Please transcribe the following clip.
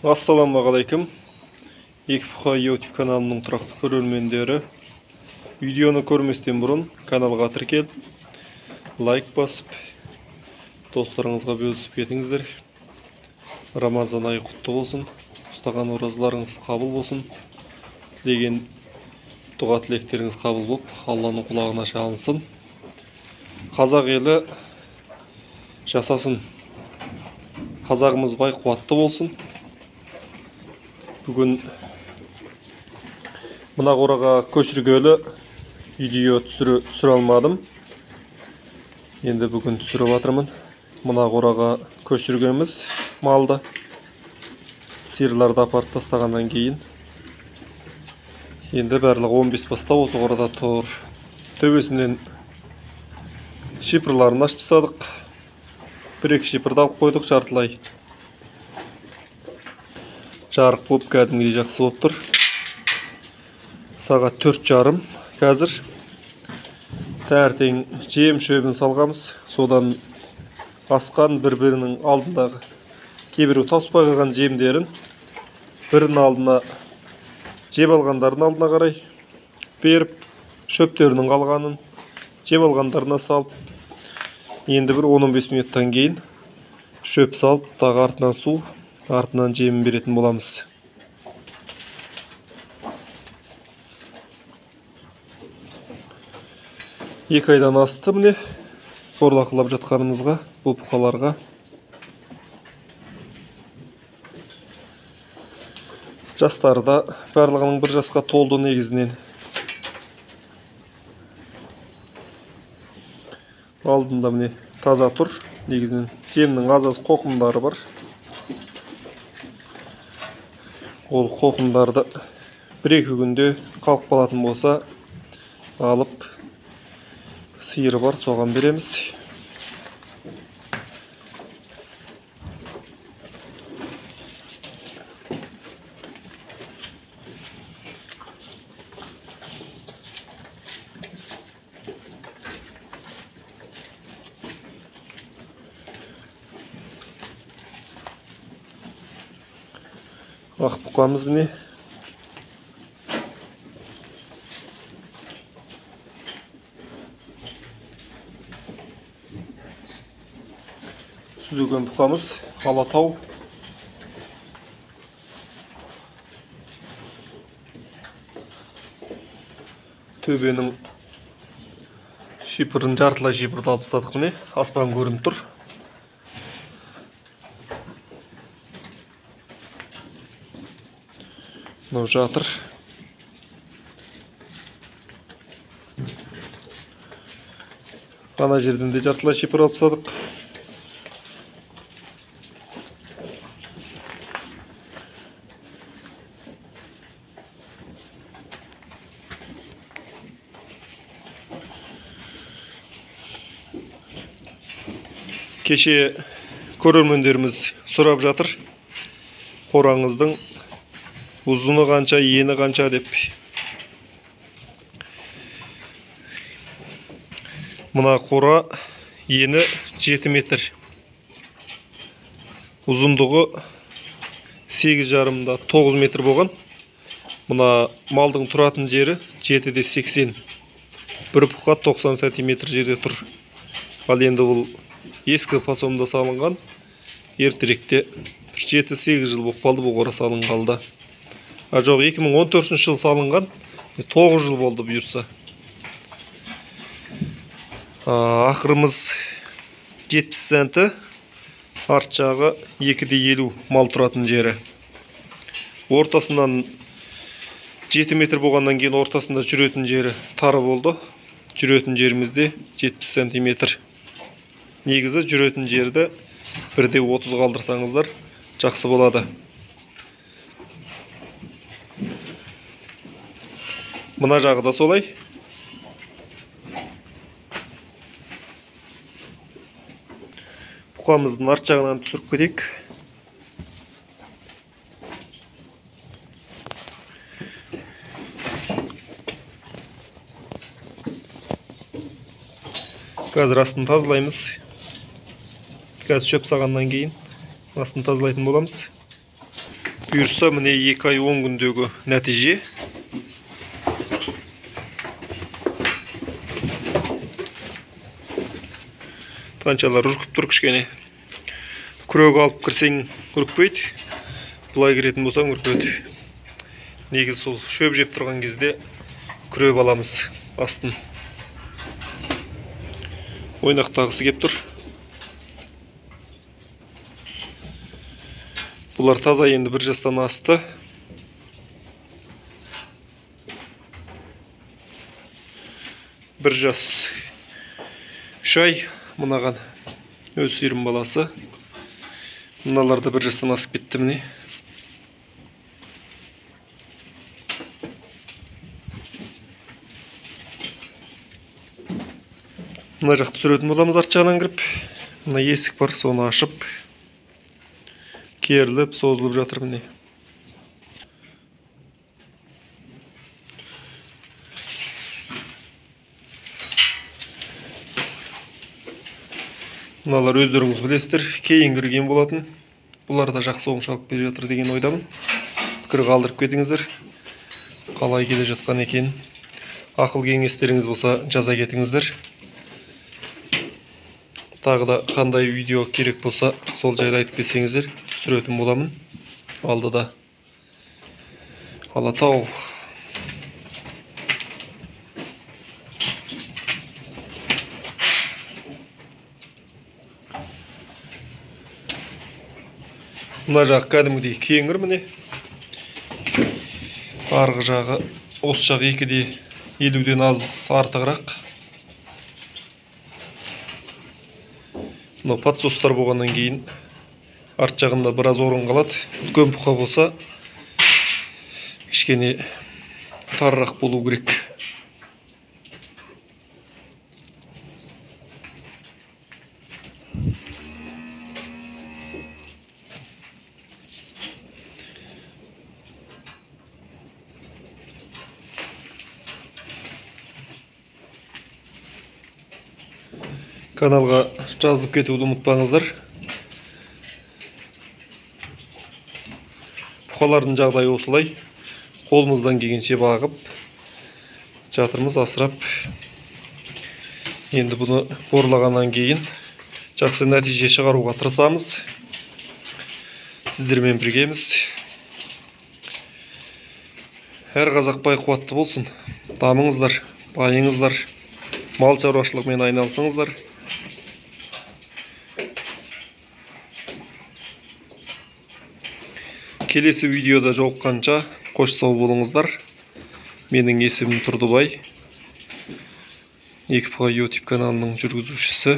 Ассалаумағалейкум. Екіфқа YouTube каналының тұрақты көрермендері. Видеоны көрместен бұрын каналға тіркел, лайк басып, достарыңызға бөлісіп кетіңіздер. Рамазан айы құтты болсын, ұстаған оразаларыңыз қабыл болсын деген дұға тілектеріңіз қабыл болып, Алланың құлағына шалынсын. Қазақ елі жасасын. Қазағымыз бай қуатты болсын. Бүгін мына қораға көшіргелі видео түсіре алмадым. Енді бүгін түсіріп жатырмын. Мына қораға көшіргеніміз малды. Сиырларды апарып тастағаннан кейін. Енді барлығы 15 баста осы қорада тұр. Төбесінен шипырларын ашып тастадық. Бір-екі шипырды алып қойдық жартылай. Жарық болып кәдімгідей жақсы болып тұр. Сағат 4:30 қазір. Таңертең жем шөбін салғамыз. Содан асқан бір-бірінің алдындағы кейбірі таспай қалған жемдерін бірінің алдына жеп алғандардың алдына қарай беріп, шөптерінің қалғанын жеп алғандарына салып, енді бір 10-15 минуттан кейін шөп салып, тағы артынан су, артынан жемін беретін боламыз. Екі айдан асты міне бордақылап жатқанымызға, бұл бұқаларға. Жастары да барлығының бір жасқа толды негізінен. Алдында міне таза тұр. Негізінен жемнің аз-аз қоқымдары бар. Ол қоқымдарды бір-екі күнде қалып қалатын болса, алып сиыры бар, соған береміз. Ақ бұқамыз міне. Сүзілген бұқамыз Алатау. Төбенің шипырын жартылай шипырды алып тастадық міне. Аспан көрініп тұр. Мынау жатыр. Ана жерден де жартылай шипыр алып тастадық. Кеше көрермендеріміз сұрап жатыр. Қораңыздың ұзыны қанша, ені қанша деп. Мына қора ені 7 метр. Ұзындығы 8,5-9 метр болған. Мына малдың тұратын жері 7-де 80. Бір бұқа 90 сантиметр жерде тұр. Ал енді бұл ескі фасомда салынған. Ертеректе 7-8 жыл болып қалды бұл қора салынғалда. Жоқ, 2014 жыл салынған, 9 жыл болды бұйырса. Ақырымыз 70 сенті, арт жағы 2-де 50 мал тұратын жері. Ортасынан 7 метр болғаннан кейін ортасында жүретін жері тары болды. Жүретін жерімізде 70 сантиметр. Негізі жүретін жерді 1-де 30 қалдырсаңыздар жақсы болады. Мына жағы да солай. Бұқамыздың арт жағынан түсіріп кетейік. Қазір астын тазалаймыз. Қазір шөп сағаннан кейін астын тазалайтын боламыз. Бұйырса міне 2 ай 10 күндегі нәтиже. Танчалар үркіп тұр кішкене. Күрек алып кірсең үркпейді. Бұлай кіретін болсаң үркеді. Негізі сол шөп жеп тұрған кезде күреп аламыз астын. Ойнақтағысы кеп тұр. Бұлар таза енді 1 жастан асты. Бір жас 3 ай мұнаған өз сиырым баласы. Мыналар да 1 жастан асып кетті міне. Мына жақты түсіретін боламыз арт жағынан кіріп. Мына есік бар, соны ашып керіліп, созылып жатыр міне. Мыналар өздеріңіз білесіздер, кейін кірген болатын. Бұлар да жақсы оңшалық беріп жатыр деген ойдамын. Пікір қалдырып кетіңіздер. Қалай келе жатқан екен. Ақыл кеңестеріңіз болса жаза кетіңіздер. Тағы да қандай видео керек болса сол жайлы айтып кетсеңіздер, түсіретін боламын. Алдыда Алатау. Мына жағы кәдімгідей кеңір міне. Арғы жағы, осы жағы 2-де 50-ден аз артығырақ. Мына подсостар болғаннан кейін арт жағында біраз орын қалады. Үлкен бұқа болса кішкене тарырақ болу керек. Каналға жазылып кетуді ұмытпаңыздар. Бұқалардың жағдайы осылай. Қолымыздан келгенше бағып жатырмыз, асырап. Енді бұны борлағаннан кейін жақсы нәтиже шығаруға тырысамыз. Сіздермен біргеміз. Әр қазақ бай қуатты болсын. Дамыңыздар, байыңыздар, мал шаруашылығымен айналысыңыздар. Келесі видеода жолыққанша қош сау болыңыздар. Менің есімім Тұрдыбай. Екі бұқа YouTube каналының жүргізушісі.